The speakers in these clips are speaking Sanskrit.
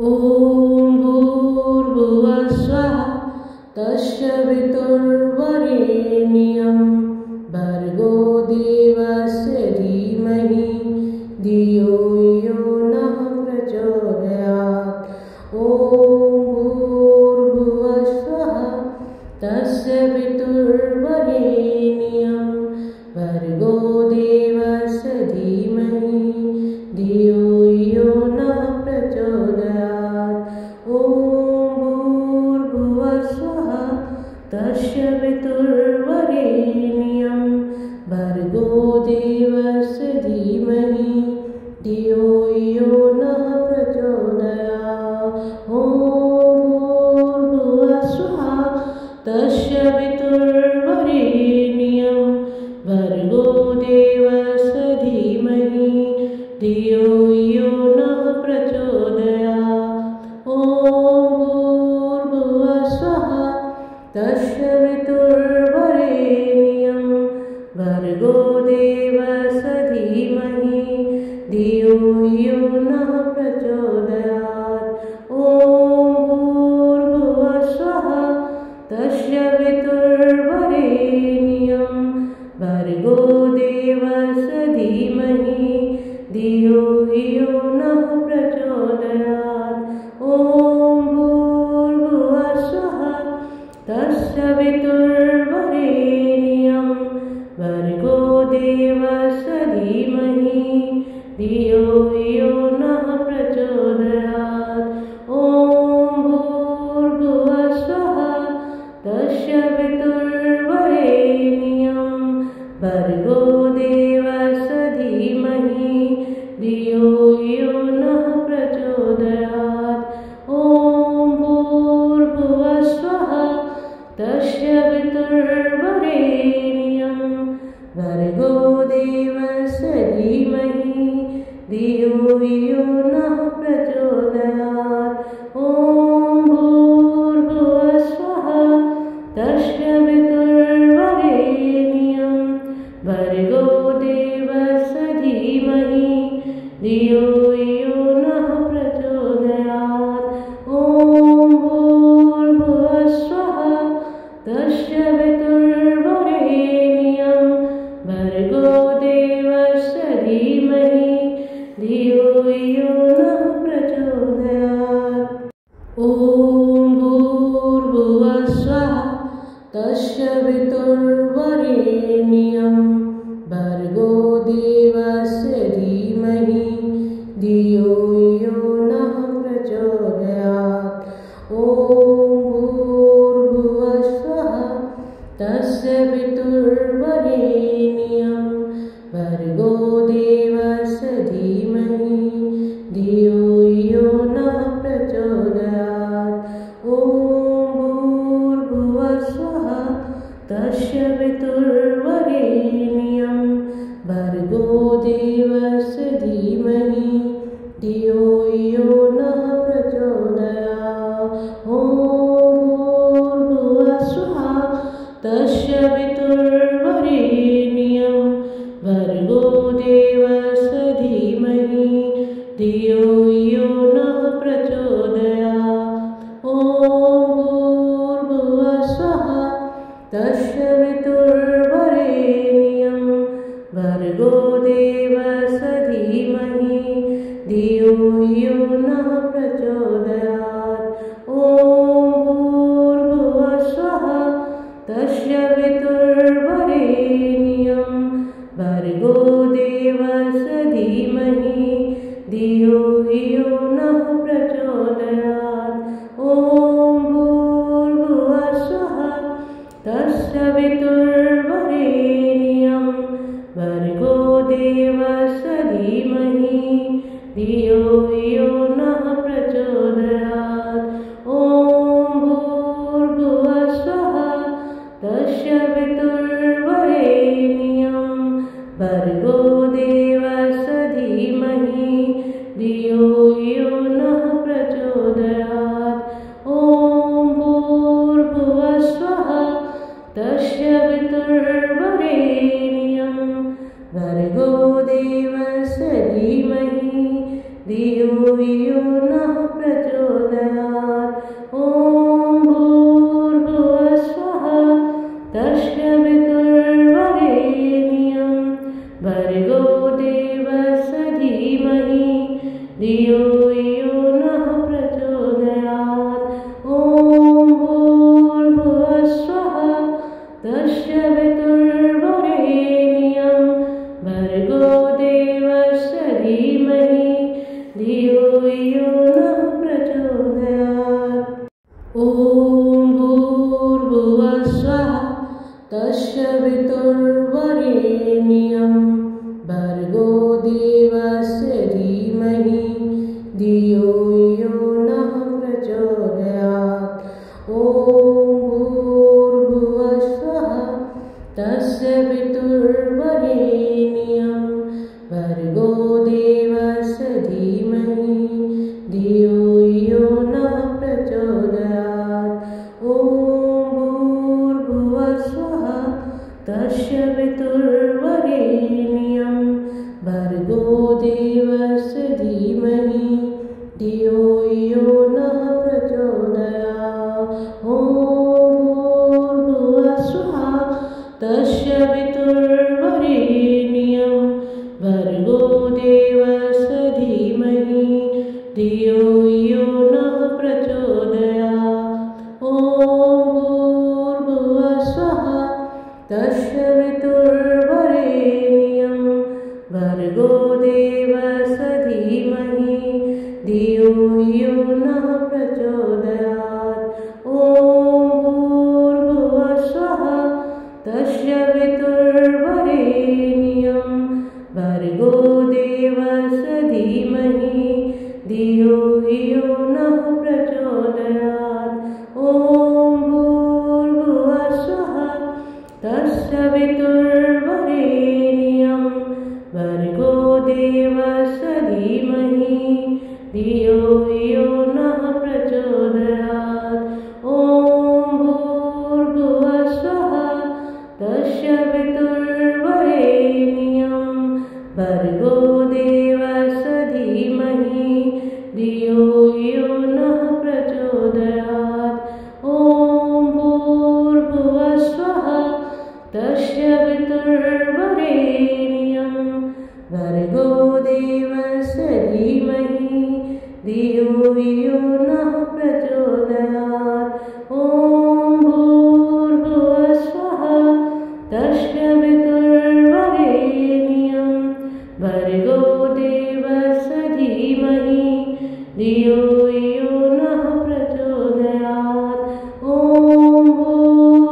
ॐ भूर्भुवः स्वः तस्य वितुर्वरेण्यं भर्गो देवस्य धीमहि धियो यो नः प्रचोदयात्। ॐ भूर्भुवः स्वः तस्य वितुर्वरेण्यं भर्गो देवस्य धीमहि धियो यो नः प्रचोदयात्। ॐ भूर्भुवः स्वः तस्य वितुर्वरेण्यं भर्गो देवस्य धीमहि धियो यो नः प्रचोदयात्। ॐ भूर्भुवः स्वः तस्य वितुर्वरेण्यं भर्गो देवस्य धीमहि धियो यो नः प्रचोदयात्। ॐ भूर्भुवः स्वः तस्य वितुर्वरेण्यं भर्गो देवस्य धीमहि धियो यो नः प्रचोदयात्। ॐ भूर्भुवः स्वः तस्य वितुर्वरेण्यं भर्गो देवस्य धीमहि धियो यो नः प्रचोदयात्। ॐ भूर्भुवः स्वः तस्य वितुर्वरेण्यं भर्गो देवस्य धीमहि धियो यो नः प्रचोदयात्। ॐ भूर्भुवः स्वः तस्य वितुर्वरेण्यं भर्गो देवस्य धीमहि धियो यो नः प्रचोदयात्। ॐ भूर्भुवः स्वः तस्य वितुर्वरेण्यं भर्गो देवस्य धीमहि धियो यो नः प्रचोदयात्। ॐ भूर्भुवः स्वः तस्य वितुर्वरेण्यं भर्गो देवस्य धीमहि धियो यो नः प्रचोदयात्। ॐ भूर्भुवः स्वः तस्य वितुर्वरेण्यं भर्गो देवस्य धीमहि धियो यो नः प्रचोदयात्। ॐ भूर्भुवः स्वः तस्य वितुर्वरेण्यं भर्गो देवस्य धीमहि धियो यो नः प्रचोदयात्। ॐ भूर्भुवः स्वः तस्य वितुर्वरेण्यं भर्गो देवस्य धीमहि धियो यो नः प्रचोदयात्। ॐ भूर्भुवः स्वः तस्य वितुर्वरेण्यं भर्गो देवस्य धीमहि धियो यो नः प्रचोदयात्। ॐ भूर्भुवः स्वः तस्य वितुर्वरेण्यं भर्गो देवस्य धीमहि धियो यो नः प्रचोदयात्। ॐ भूर्भुवः स्वः तस्य वितुर्वरेण्यं भर्गो देवस्य धीमहि धियो यो नः प्रचोदयात्। ॐ भूर्भुवस्सुवः तस्य पितुर्वरेण्यं भर्गो देवस्य धीमहि धियो यो नः प्रचोदयात्। ॐ भूर्भुवस्सुवः तस्य पितुर्वरेण्यं भर्गो देवस्य धीमहि धियो यो नः प्रचोदयात्। ॐ भूर्भुवस्सुवः तस्य पितुर्वरेण्यं भर्गो देवस्य धीमहि धियो यो नः प्रचोदयात्। ॐ भूर्भुवस्सुवः तस्य पितुर्वरेण्यं भर्गो देवस्य धीमहि धियो यो नः प्रचोदयात्। ॐ भूर्भुवस्सुवः तस्य पितुर्वरेण्यं भर्गो देवस्य धीमहि धियो यो नः प्रचोदयात्। ॐ भूर्भुवस्सुवः तस्य पितुर्वरेण्यं भर्गो देवस्य धीमहि धियो यो नः प्रचोदयात्। ॐ भूर्भुवस्सुवः तस्य पितुर्वरेण्यं भर्गो देवस्य धीमहि धियो यो नः प्रचोदयात्। ॐ भूर्भुवस्सुवः तस्य पितुर्वरेण्यं भर्गो देवस्य धीमहि धियो यो नः प्रचोदयात्। ॐ भूर्भुवस्सुवः तस्य पितुर्वरेण्यं भर्गो देवस्य धीमहि धियो यो नः प्रचोदयात्। ॐ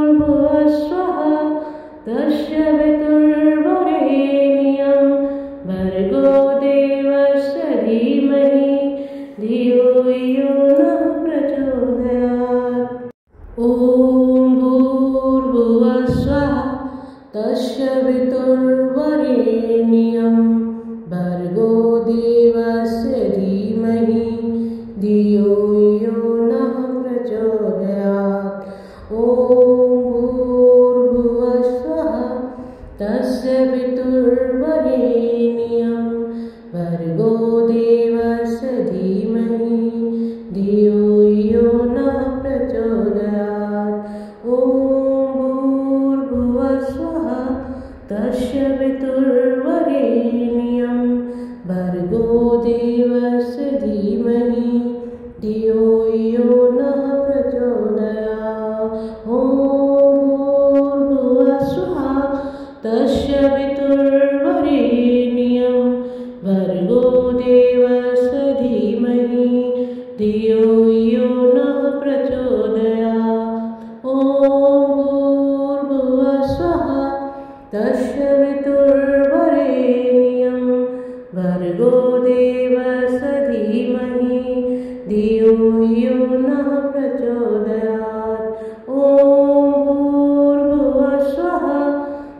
भूर्भुवस्सुवः तस्य पितुर्वरेण्यं भर्गो देवस्य धीमहि धियो यो नः प्रचोदयात्। ॐ भूर्भुवस्सुवः तस्य पितुर्वरेण्यं भर्गो देवस्य धीमहि धियो यो नः प्रचोदयात्। ॐ भूर्भुवस्सुवः तस्य पितुर्वरेण्यं भर्गो देवस्य धीमहि धियो यो नः प्रचोदयात्। ॐ भूर्भुवस्सुवः तस्य पितुर्वरेण्यं भर्गो देवस्य धीमहि धियो यो नः प्रचोदयात्। ॐ भूर्भुवस्सुवः तस्य पितुर्वरेण्यं भर्गो देवस्य धीमहि धियो यो नः प्रचोदयात्। ॐ भूर्भुवस्सुवः तस्य पितुर्वरेण्यं भर्गो देवस्य धीमहि धियो यो नः प्रचोदयात्। ॐ भूर्भुवस्सुवः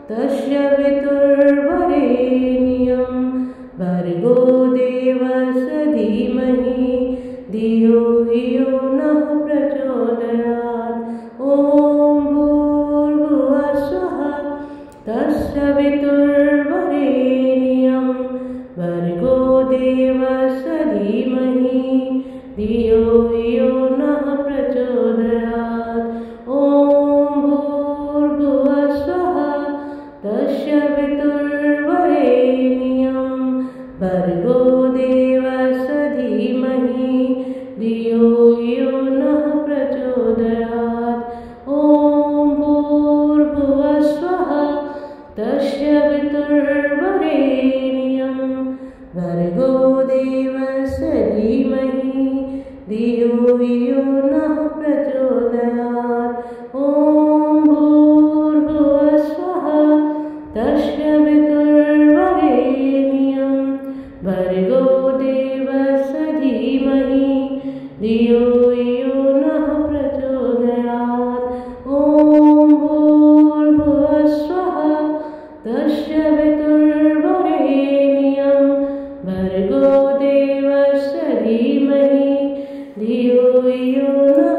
तस्य पितुर्वरेण्यं भर्गो देवस्य धीमहि धियो यो नः प्रचोदयात्। ॐ भूर्भुवस्सुवः तस्य पितुर्वरेण्यं भर्गो देवस्य धीमहि धियो यो नः प्रचोदयात्। ॐ भूर्भुवस्सुवः तस्य पितुर्वरेण्यं भर्गो देवस्य धीमहि धियो यो नः प्रचोदयात्। ॐ भूर्भुवस्सुवः तस्य पितुर्वरेण्यं भर्गो देवस्य धीमहि धियो यो नः प्रचोदयात्। ॐ भूर्भुवस्सुवः तस्य पितुर्वरेण्यं भर्गो देवस्य धीमहि धियो यो नः प्रचोदयात्। ॐ भूर्भुवस्वः तस्य पितुर्वरेण्यं भर्गो देवस्य धीमहि धियो यो नः